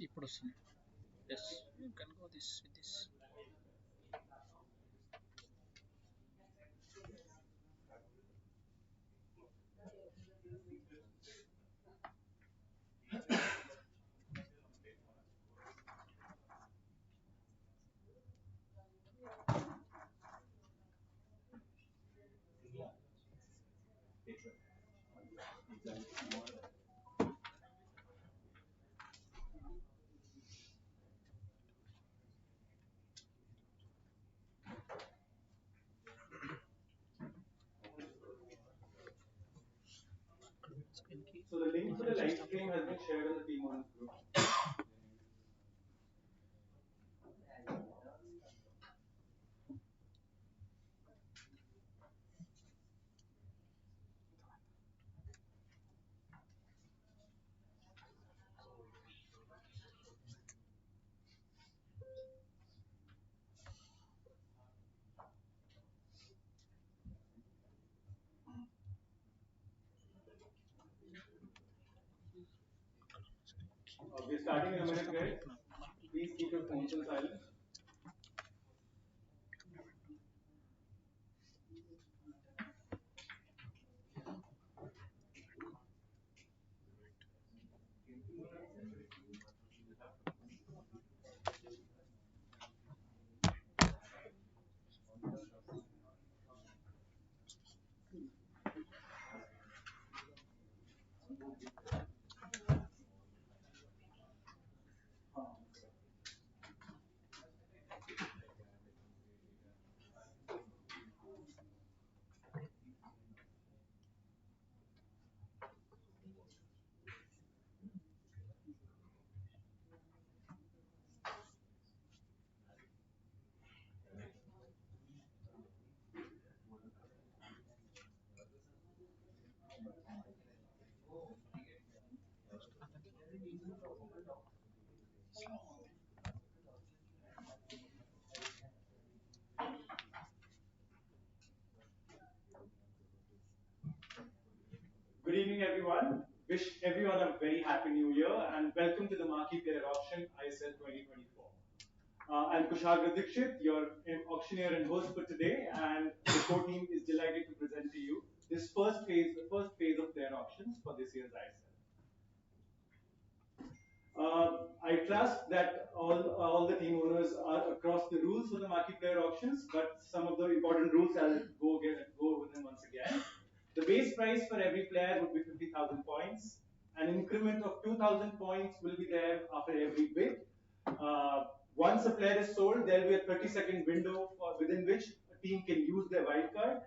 ఇప్పుడు వస్తుంది. Yes, you can go this with this. So the link for the live stream has been shared in the team on group. We're starting in a minute, guys. Please keep your phones on silent. Good evening, everyone. Wish everyone a very happy new year and welcome to the Marquee Player Auction ISL 2024. I'm Kushag Dikshit, your auctioneer and host for today, and the core team is delighted to present to you this the first phase of player auctions for this year's ISL. I trust that all the team owners are across the rules for the marquee player auctions, but some of the important rules I'll go over them once again. The base price for every player would be 50,000 points. An increment of 2,000 points will be there after every bid. Once a player is sold, there will be a 30-second window within which a team can use their wildcard.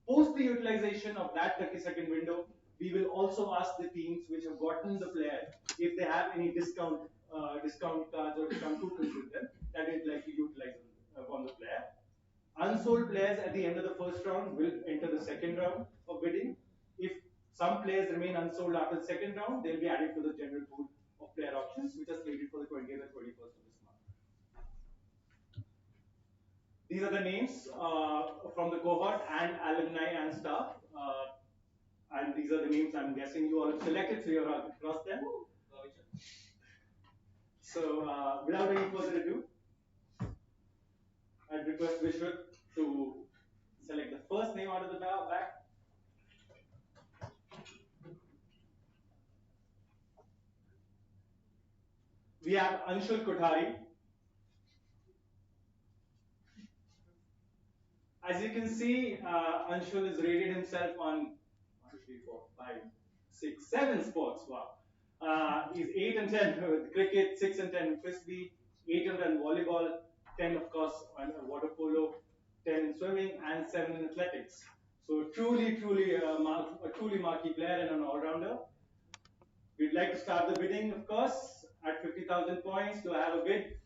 Post the utilization of that 30-second window, we will also ask the teams which have gotten the player if they have any discount cards or discount coupons with them that they'd like to utilize on the player. Unsold players at the end of the first round will enter the second round of bidding. If some players remain unsold after the second round, they'll be added to the general pool of player options, which are slated for the 20th and 21st of this month. These are the names from the cohort and alumni and staff. And these are the names I'm guessing you all have selected, so you're across them. So without any further ado, I'd request Vishwat to select the first name out of the bag. We have Anshul. As you can see, Anshul has rated himself on 1, 2, 3, 4, 5, 6, 7 sports. Wow. He's 8 and 10 with cricket, 6 and 10 in frisbee, 8 and 10 volleyball, 10 of course on water polo, 10 in swimming, and 7 in athletics. So truly a truly marquee player and an all-rounder. We'd like to start the bidding, of course, at 50,000 points. Do I have a bid?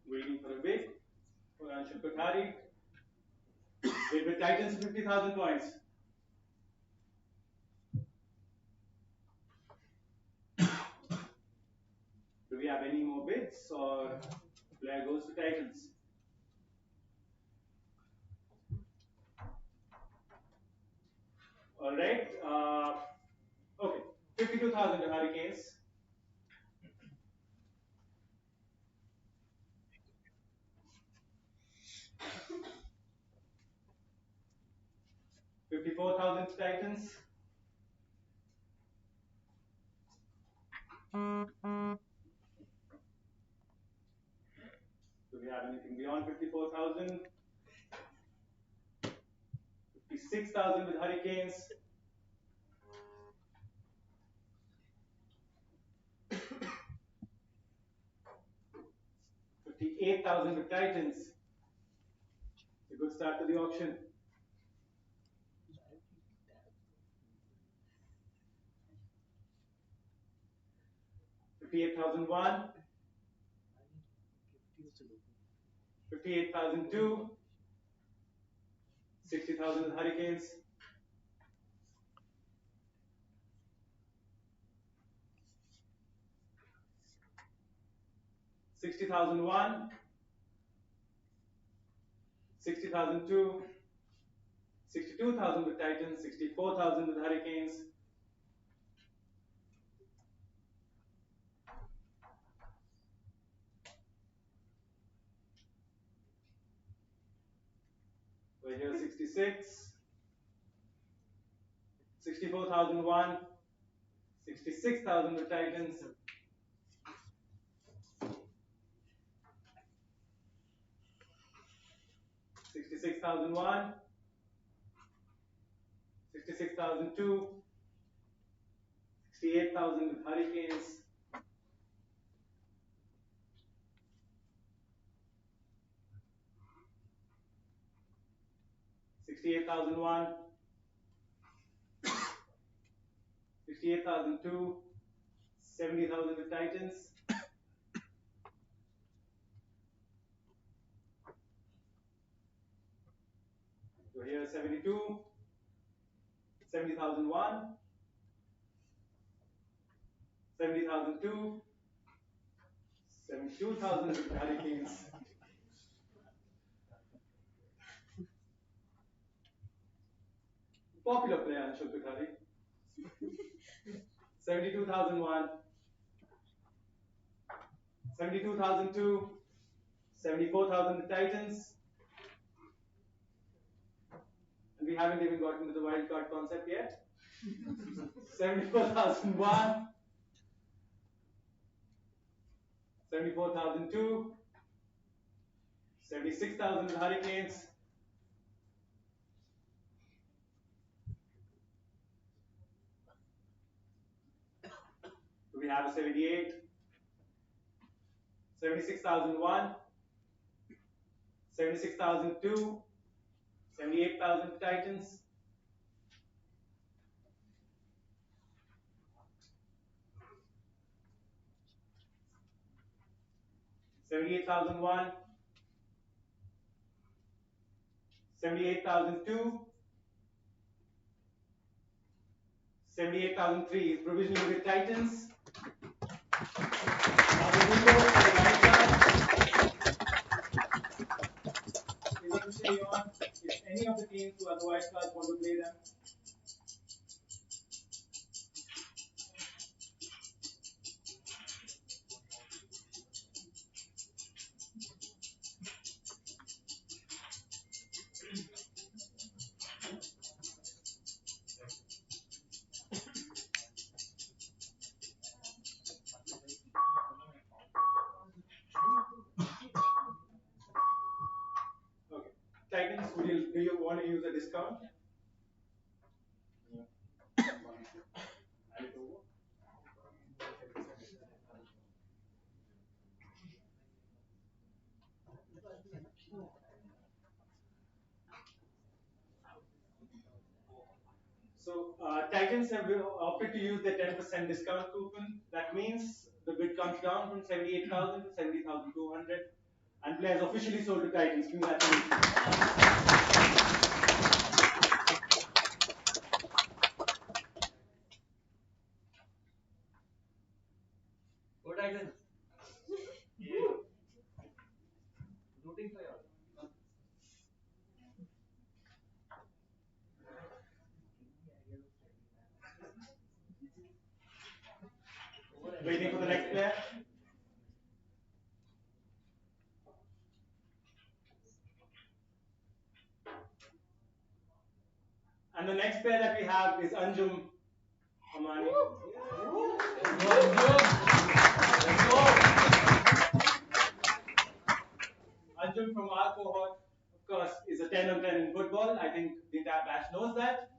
Waiting for a bid. For Anul Kari. Bid with Titans 50,000 points. Do we have any more bids or player goes to Titans? All right. Okay. 52,000 to Hurricanes. 54,000 to Titans. Do we have anything beyond 54,000? 56,000 with Hurricanes. 58,000 with Titans. It's a good start to the auction. 58,001. 58,002. 60,000 with Hurricanes. 60,001. 60,002. 62,000 with Titans. 64,000 with Hurricanes. 66. 64,001. 66,000 with Titans. 66,001. 66,002. 68,000 with Hurricanes. 68,001. 68,002. 70,000 with Titans. 72. 70,001. 70,002. 72,000 with Hurricanes. Popular player, Anul Kari. 72,001. 72,002. 74,000 with Titans. And we haven't even gotten to the wild card concept yet. 74,001. 74,002. 76,000 with Hurricanes. 78. 76,001. 76,002. 78,000 Titans. 78,001. 78,002. 78,003 is provisionally with Titans. Now the window for the wild card is officially on. If any of the teams who are the wild cards want to play them. Titans, do you want to use a discount? So Titans have opted to use the 10% discount coupon. That means the bid comes down from 78,000 to 70,200, and players officially sold to Titans. Congratulations. Go Titans. Yeah. Rooting for you. Waiting for the next player. And the next player that we have is Anjum Amani. Anjum from our cohort, of course, is a 10 on 10 in football. I think the entire batch knows that.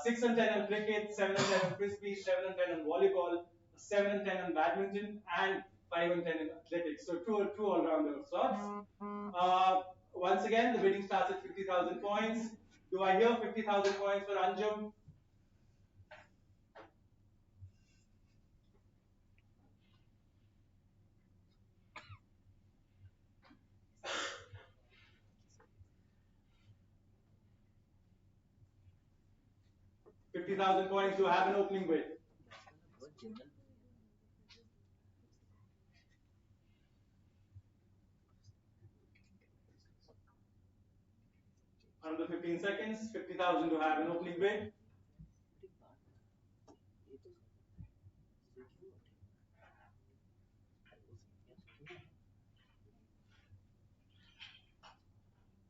6 on 10 on cricket, 7 on 10 on frisbee, 7 on 10 on volleyball, 7 on 10 on badminton, and 5 on 10 in athletics. So two all-rounder sorts. Once again, the bidding starts at 50,000 points. Do I hear 50,000 points for Anjum? 50,000 points to have an opening bid. Under 15 seconds, 50,000 to have an opening bid.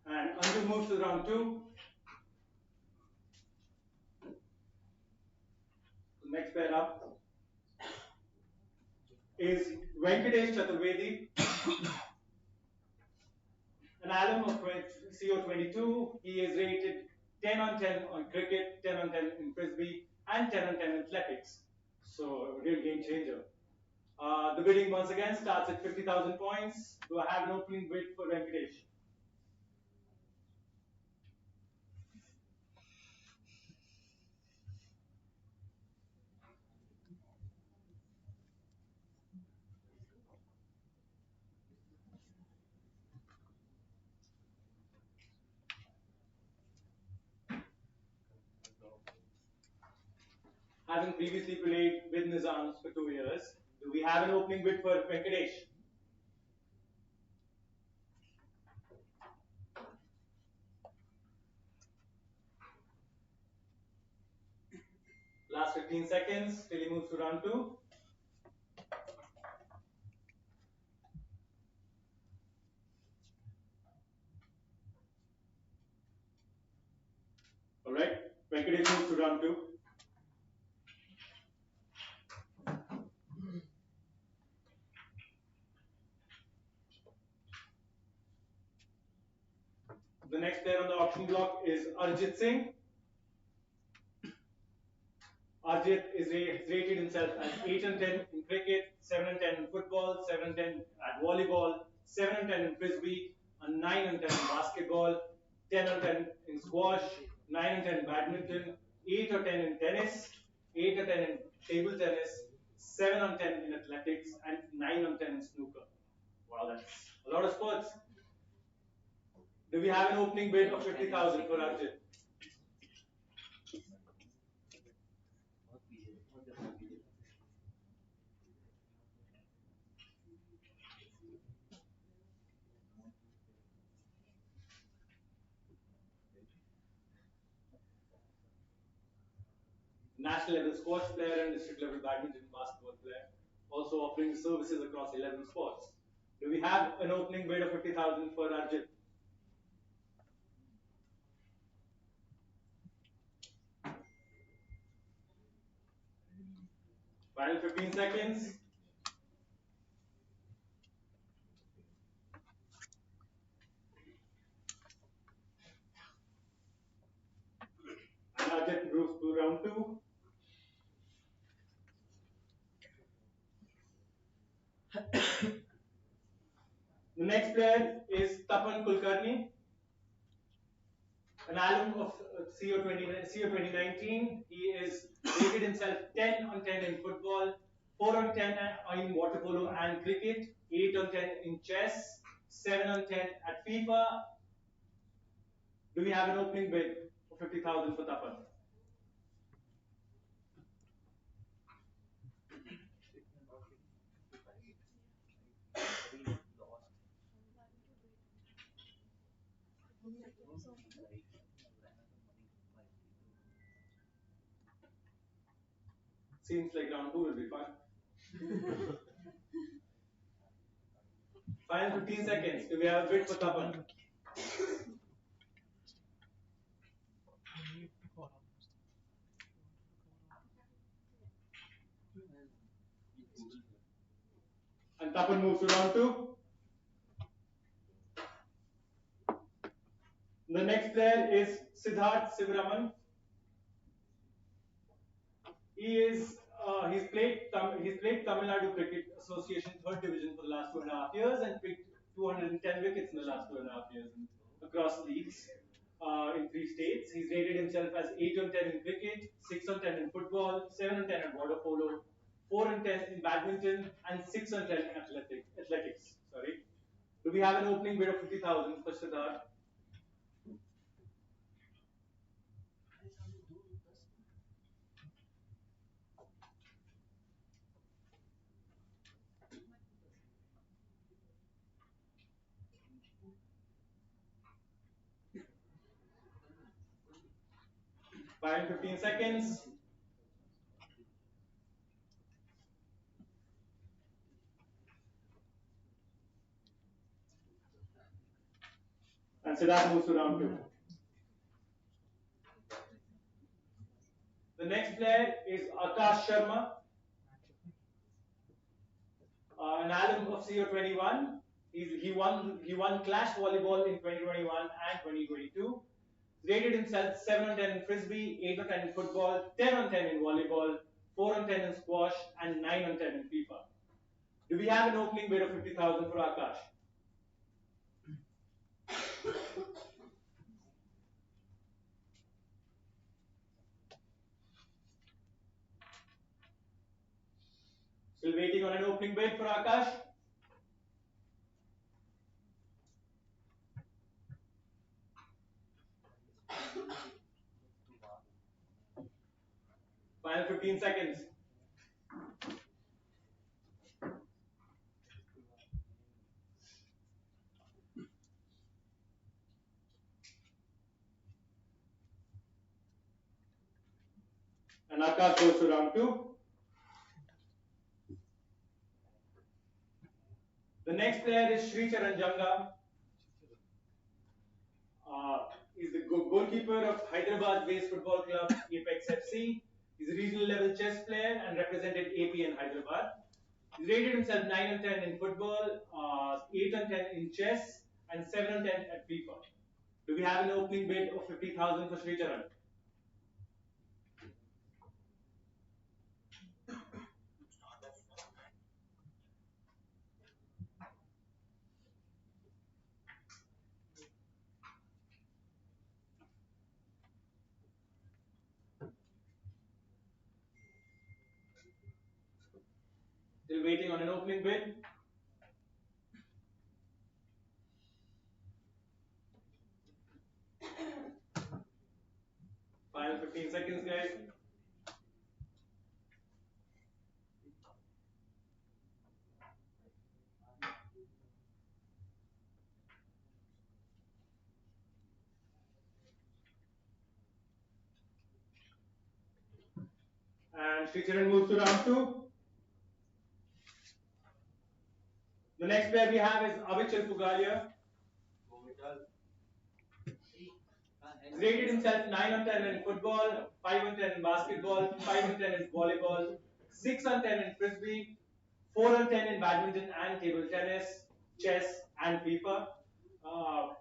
And Anju moves to round 2. The next pair up is Venkatesh Chaturvedi, an alum of CO22. He is rated 10 on 10 on cricket, 10 on 10 in frisbee, and 10 on 10 in athletics. So, a real game changer. The bidding once again starts at 50,000 points. Do I have an opening bid for Venkatesh? Having previously played with Nizams for 2 years, do we have an opening bid for Venkatesh? Last 15 seconds till he moves to round 2. Alright, Venkatesh moves to round 2. The next player on the auction block is Arjit Singh. Arjit is rated himself as 8 and 10 in cricket, 7 and 10 in football, 7 and 10 at volleyball, 7 and 10 in frisbee, and 9 and 10 in basketball, 10 and 10 in squash, 9 and 10 in badminton, 8 or 10 in tennis, 8 or 10 in table tennis, 7 on 10 in athletics, and 9 on 10 in snooker. Wow, that's a lot of sports. Do we have an opening bid of 50,000 for Arjit? National level squash player and district level badminton basketball player, also offering services across 11 sports. Do we have an opening bid of 50,000 for Arjit? Final 15 seconds. And Arjit moves to round 2. The next player is Tapan Kulkarni. An alum of CO 2019. He is rated himself 10 on 10 in football, 4 on 10 in water polo and cricket, 8 on 10 in chess, 7 on 10 at FIFA. Do we have an opening bid for 50,000 for Tapan? Seems like round 2 will be fun. Final 15 seconds. Do we have a bid for Tapan? And Tapan moves to round 2. The next player is Siddharth Sivaraman. He's played Tamil Nadu Cricket Association third division for the last 2.5 years and picked 210 wickets in the last 2.5 years across leagues in 3 states. He's rated himself as 8 on 10 in cricket, 6 on 10 in football, 7 on 10 in water polo, 4 on 10 in badminton, and 6 on 10 in athletics. Sorry. Do we have an opening bid of 50,000 for Siddharth? Final 15 seconds. And Siddharth moves to round 2. The next player is Akash Sharma, an alum of CO21. He won Clash Volleyball in 2021 and 2022. Rated himself 7 on 10 in frisbee, 8 on 10 in football, 10 on 10 in volleyball, 4 on 10 in squash, and 9 on 10 in FIFA. Do we have an opening bid of 50,000 for Akash? Still waiting on an opening bid for Akash. Final 15 seconds. And Akash goes to round 2. The next player is Sri Charan Janga. He's the goalkeeper of Hyderabad-based football club Apex FC. He's a regional level chess player and represented AP and Hyderabad. He's rated himself 9 on 10 in football, 8 on 10 in chess, and 7 on 10 at FIFA. Do we have an opening bid of 50,000 for Sri Charan? Still waiting on an opening bid. Final 15 seconds, guys. And Sri Charan moves to round 2. The next player we have is Avichal Pugalia. Rated himself 9 on 10 in football, 5 on 10 in basketball, 5 on 10 in volleyball, 6 on 10 in frisbee, 4 on 10 in badminton and table tennis, chess and FIFA,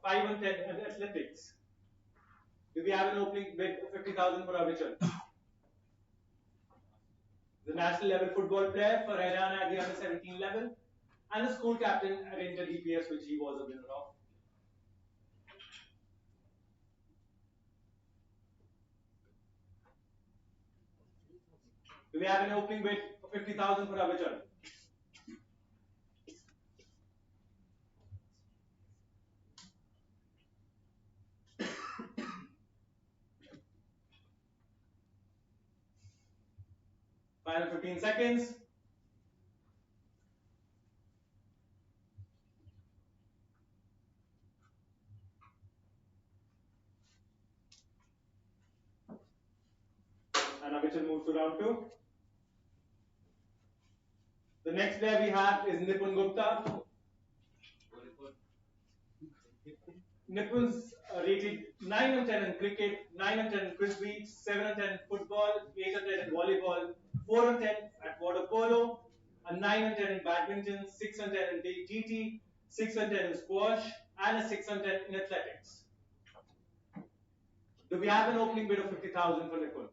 5 on 10 in athletics. Do we have an opening bid of 50,000 for Avichal? The national level football player for Haryana at the under 17 level and the school captain at Inter DPS, which he was a winner of. Do we have an opening bid for 50,000 for Abhichar? Final 15 seconds. And Abhichar moves to round 2. The next player we have is Nipun Gupta. Nipun's rated 9 and 10 in cricket, 9 and 10 in frisbee, 7 and 10 in football, 8 and 10 in volleyball, 4 and 10 at water polo, a 9 and 10 in badminton, 6 and 10 in GT, 6 and 10 in squash, and a 6 and 10 in athletics. Do we have an opening bid of 50,000 for Nipun?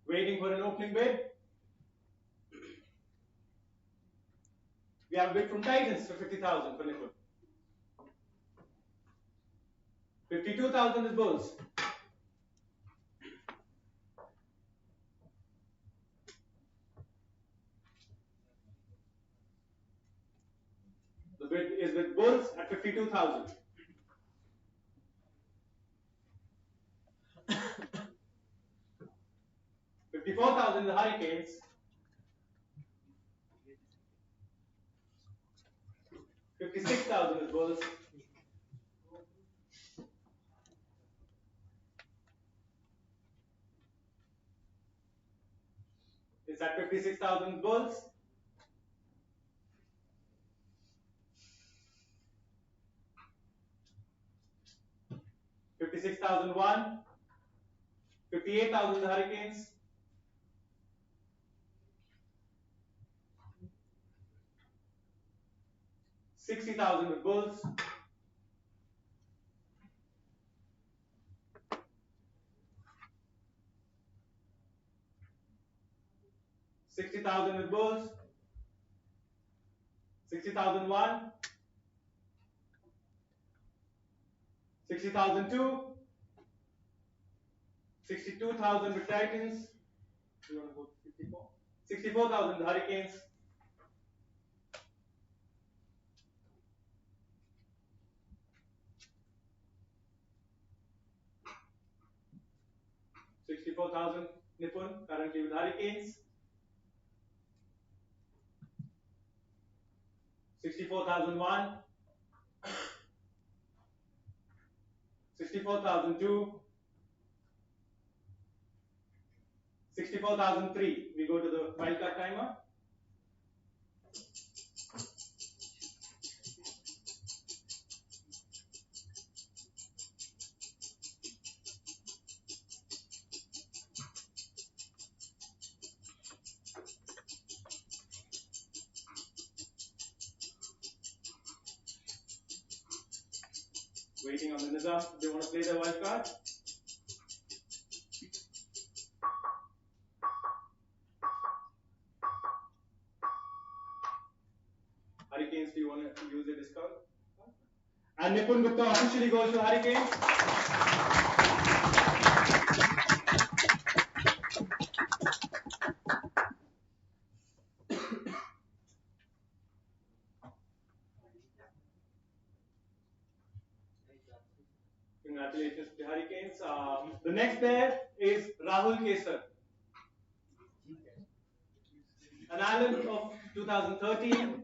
Waiting for an opening bid. We have a bid from Titans for 50,000 for Nipun. 52,000 is Bulls. The bid is with Bulls at 52,000. 54,000 the Hurricanes. 56,000 is Bulls. It's at 56,000 Bulls. 56,001. 58,000 the Hurricanes. 60,000 with Bulls. 60,000 with Bulls. 60,001. 60,002. 62,000 with Titans. You want to go 54? 64,000 the Hurricanes. 64,000 Nipun currently with Hurricanes. 64,001. 64,002. 64,003. We go to the wildcard timer. Waiting on the Nizam. They want to play the wild card. Hurricanes, do you want to use a discount? And Nipun Gupta officially goes to Hurricanes. Congratulations to the Hurricanes. The next player is Rahul Kesar. An island of 2013.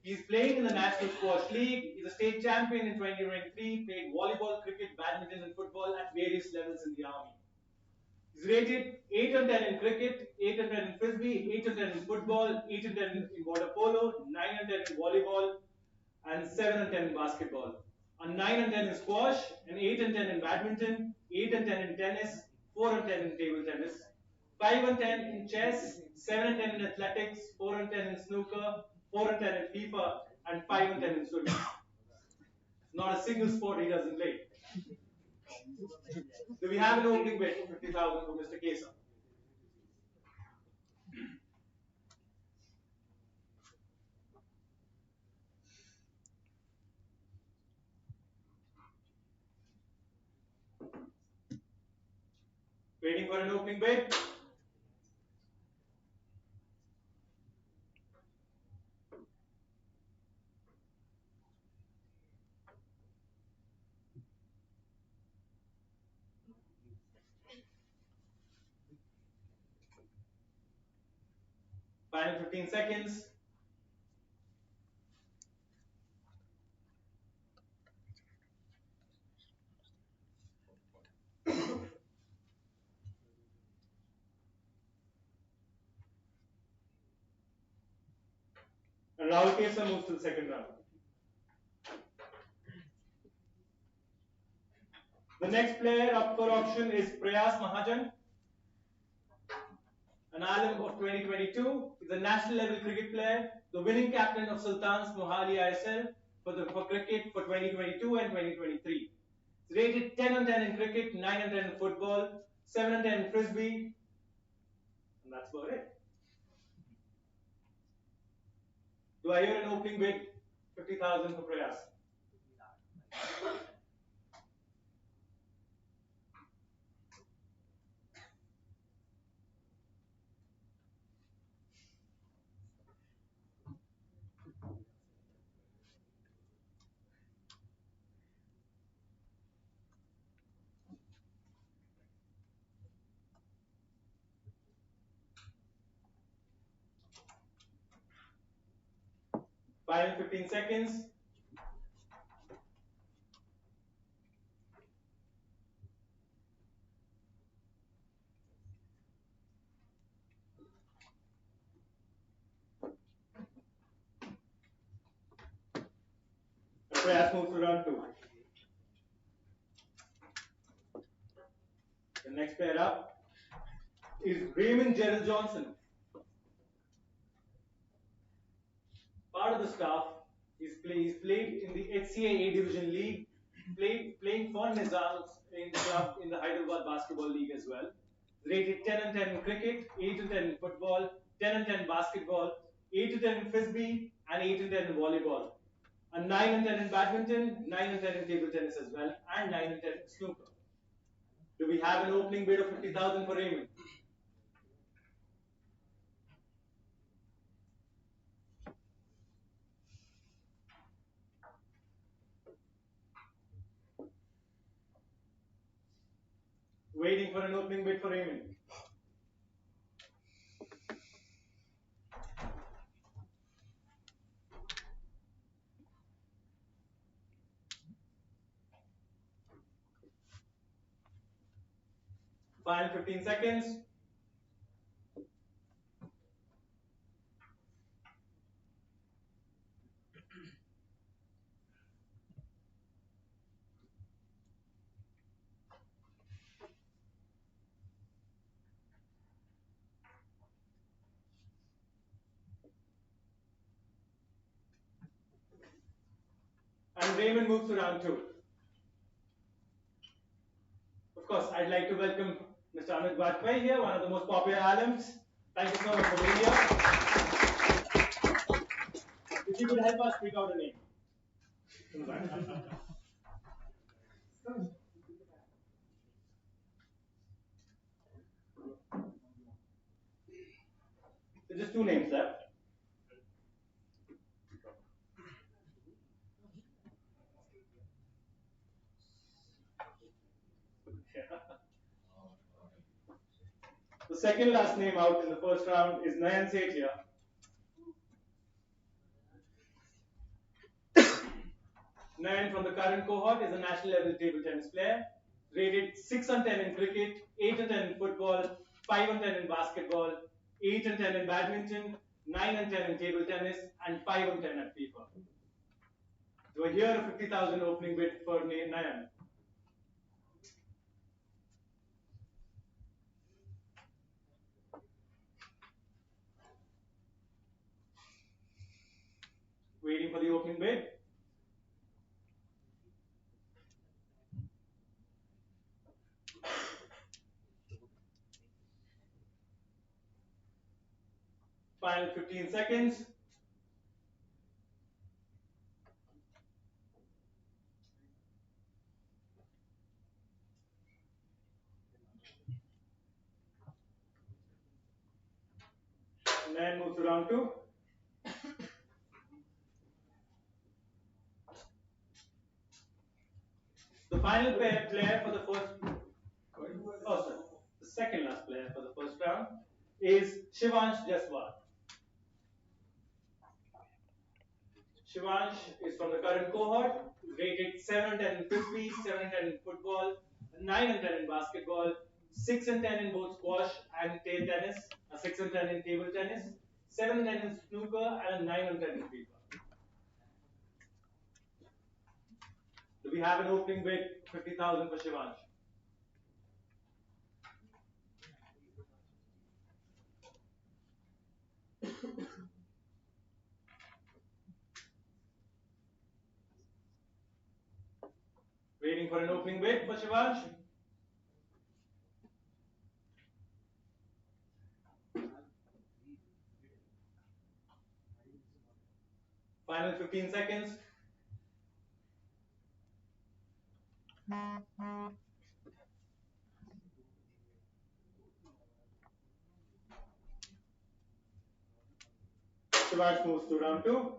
He's playing in the National Squash League. He's a state champion in 2023. Played volleyball, cricket, badminton, and football at various levels in the army. He's rated 8 and 10 in cricket, 8 and 10 in frisbee, 8 and 10 in football, 8 and 10 in water polo, 9 and 10 in volleyball, and 7 and 10 in basketball. A 9 and 10 in squash, an 8 and 10 in badminton, 8 and 10 in tennis, 4 and 10 in table tennis, 5 and 10 in chess, 7 and 10 in athletics, 4 and 10 in snooker, 4 and 10 in FIFA, and 5 and 10 in swimming. Not a single sport he doesn't play. Do we have an opening bid for 50,000 for Mr. Kesar? Waiting for an opening bid. Final 15 seconds. And Rahul Kesa moves to the second round. The next player up for auction is Prayas Mahajan, an alum of 2022. He's a national level cricket player, the winning captain of Sultan's Mohali ISL for cricket for 2022 and 2023. He's rated 10 on 10 in cricket, 9 on 10 in football, 7 on 10 in frisbee, and that's about it. Do I hear an opening bid? 50,000 for Prayas. Final 15 seconds. Prayas moves to round 2. The next player up is Raymond Gerald Johnson. Part of the staff. He's played in the HCA A Division League, playing for Nizams in the Hyderabad Basketball League as well. Rated 10 and 10 in cricket, 8 and 10 in football, 10 and 10 basketball, 8 and 10 in frisbee, and 8 and 10 in volleyball. And 9 and 10 in badminton, 9 and 10 in table tennis as well, and 9 and 10 in snooker. Do we have an opening bid of 50,000 for Raymond? Waiting for an opening bid for Raymond. Final 15 seconds. And Raymond moves to round 2. Of course, I'd like to welcome Mr. Anul here, one of the most popular alums. Thank you so much for being here. If you could help us speak out a name. So just 2 names left. The second last name out in the first round is Nayan Sethia. Nayan from the current cohort is a national level table tennis player. Rated 6 on 10 in cricket, 8 on 10 in football, 5 on 10 in basketball, 8 on 10 in badminton, 9 on 10 in table tennis, and 5 on 10 at FIFA. Do I hear a 50,000 opening bid for Nayan? Waiting for the opening bid. Final 15 seconds. Sumer moves to round 2. The final player for the the second last player for the first round is Shivansh Jaswal. Shivansh is from the current cohort, rated 7 and 10 in frisbee, 7 and 10 in football, 9 and 10 in basketball, 6 and 10 in both squash and table tennis, 6 and 10 in table tennis, 7 and 10 in snooker, and 9 and 10 in FIFA. Do we have an opening bid 50,000 for Shivansh? Waiting for an opening bid for Shivansh. Final 15 seconds. Shivansh moves to round 2.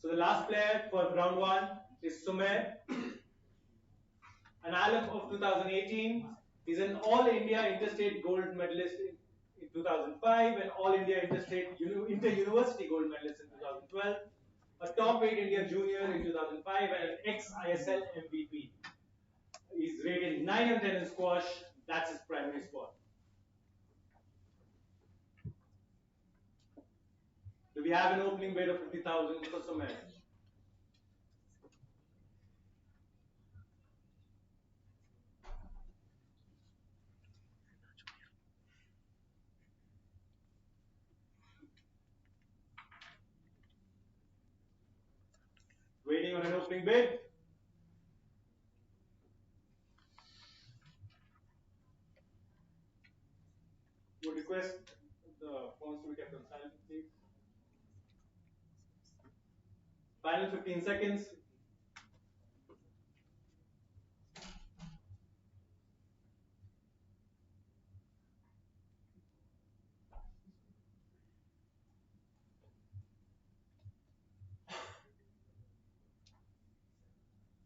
So the last player for round 1 is Sumer, an alum of 2018. He's an All India Interstate Gold Medalist in 2005, an All India Inter-University Gold Medalist in 2012, a top 8 India Junior in 2005, and an ex-ISL MVP. He's rated 9 and 10 in squash. That's his primary sport. Do we have an opening bid of 50,000 for Sumer? Waiting on an opening bid. Would request the phones to be kept on silent, please. Final 15 seconds.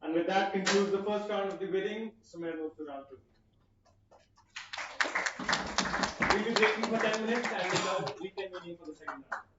And with that concludes the first round of the bidding. Sumer moves to round 2. We'll be breaking for 10 minutes and we'll reconvene for the second round.